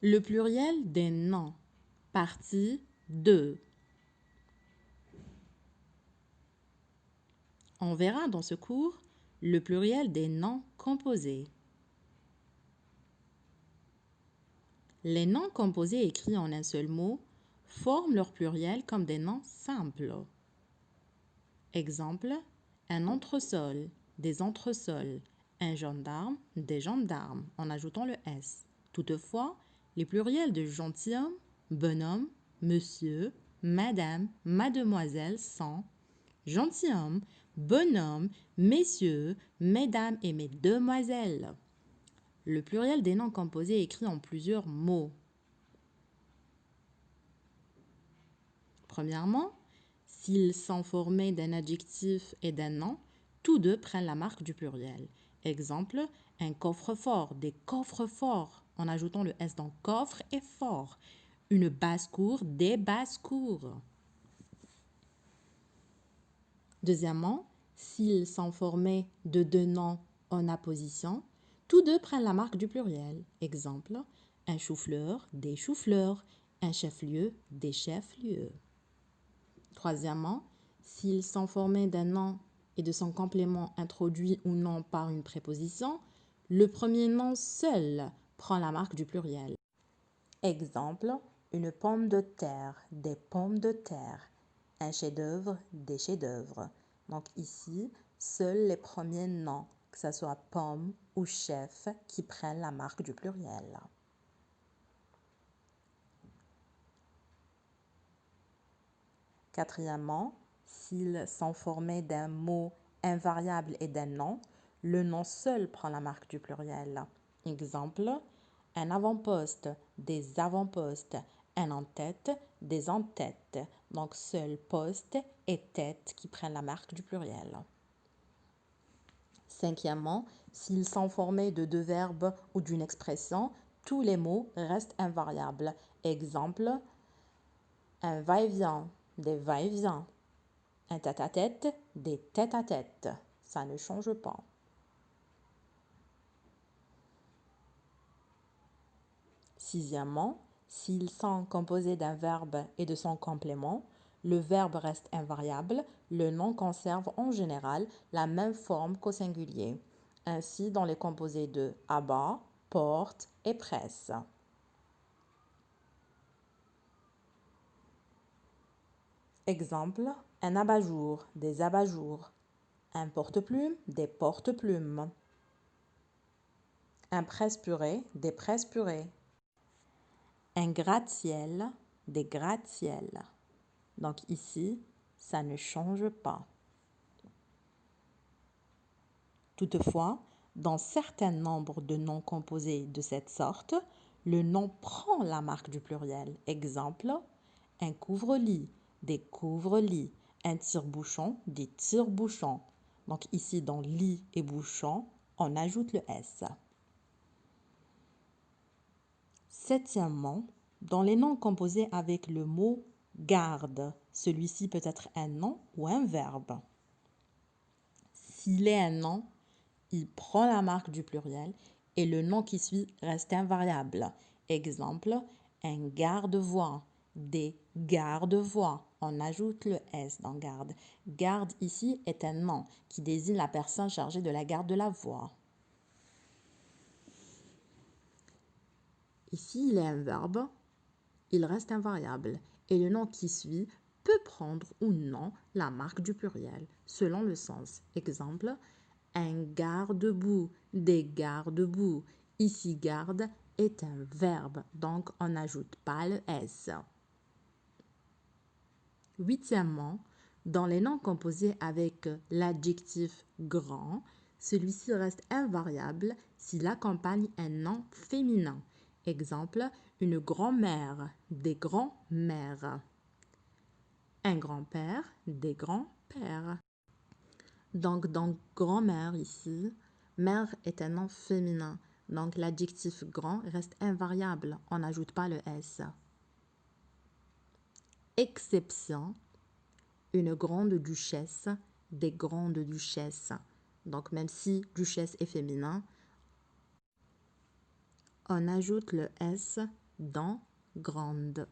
Le pluriel des noms. Partie 2. On verra dans ce cours le pluriel des noms composés. Les noms composés écrits en un seul mot forment leur pluriel comme des noms simples. Exemple, un entresol, des entresols, un gendarme, des gendarmes, en ajoutant le S. Toutefois, les pluriels de gentilhomme, bonhomme, monsieur, madame, mademoiselle sont gentilhomme, bonhomme, messieurs, mesdames et mesdemoiselles. Le pluriel des noms composés est écrit en plusieurs mots. Premièrement, s'ils sont formés d'un adjectif et d'un nom, tous deux prennent la marque du pluriel. Exemple, un coffre-fort, des coffres-forts, en ajoutant le S dans coffre et fort. Une basse-cour, des basses-cours. Deuxièmement, s'ils sont formés de deux noms en apposition, tous deux prennent la marque du pluriel. Exemple, un chou-fleur, des choux-fleurs, un chef-lieu, des chefs-lieux. Troisièmement, s'ils sont formés d'un nom et de son complément introduit ou non par une préposition, le premier nom seul prend la marque du pluriel. Exemple, une pomme de terre, des pommes de terre, un chef-d'œuvre, des chefs-d'œuvre. Donc ici, seuls les premiers noms, que ce soit pomme ou chef, qui prennent la marque du pluriel. Quatrièmement, s'ils sont formés d'un mot invariable et d'un nom, le nom seul prend la marque du pluriel. Exemple, un avant-poste, des avant-postes, un en-tête, des en-têtes. Donc, seul poste et tête qui prennent la marque du pluriel. Cinquièmement, s'ils sont formés de deux verbes ou d'une expression, tous les mots restent invariables. Exemple, un va-et-vient, des va-et-vient. Un tête-à-tête, des tête-à-tête. Ça ne change pas. Sixièmement, s'ils sont composés d'un verbe et de son complément, le verbe reste invariable, le nom conserve en général la même forme qu'au singulier. Ainsi dans les composés de abat, porte et presse. Exemple, un abat-jour, des abat-jours. Un porte-plume, des porte-plumes. Un presse-purée, des presse-purées. Un gratte-ciel, des gratte-ciels. Donc ici, ça ne change pas. Toutefois, dans certains nombres de noms composés de cette sorte, le nom prend la marque du pluriel. Exemple, un couvre-lit, des couvre-lits, un tire-bouchon, des tire-bouchons. Donc ici, dans lit et bouchon, on ajoute le S. Septièmement, dans les noms composés avec le mot garde, celui-ci peut être un nom ou un verbe. S'il est un nom, il prend la marque du pluriel et le nom qui suit reste invariable. Exemple, un garde-voie, des garde-voies. On ajoute le S dans garde. Garde ici est un nom qui désigne la personne chargée de la garde de la voie. Ici, il est un verbe, il reste invariable et le nom qui suit peut prendre ou non la marque du pluriel selon le sens. Exemple, un garde-boue, des garde-boue. Ici, garde est un verbe, donc on n'ajoute pas le S. Huitièmement, dans les noms composés avec l'adjectif grand, celui-ci reste invariable s'il accompagne un nom féminin. Exemple, une grand-mère, des grands-mères. Un grand-père, des grands-pères. Donc, dans grand-mère ici, mère est un nom féminin. Donc, l'adjectif grand reste invariable. On n'ajoute pas le S. Exception, une grande duchesse, des grandes duchesses. Donc, même si duchesse est féminin, on ajoute le S dents, grande.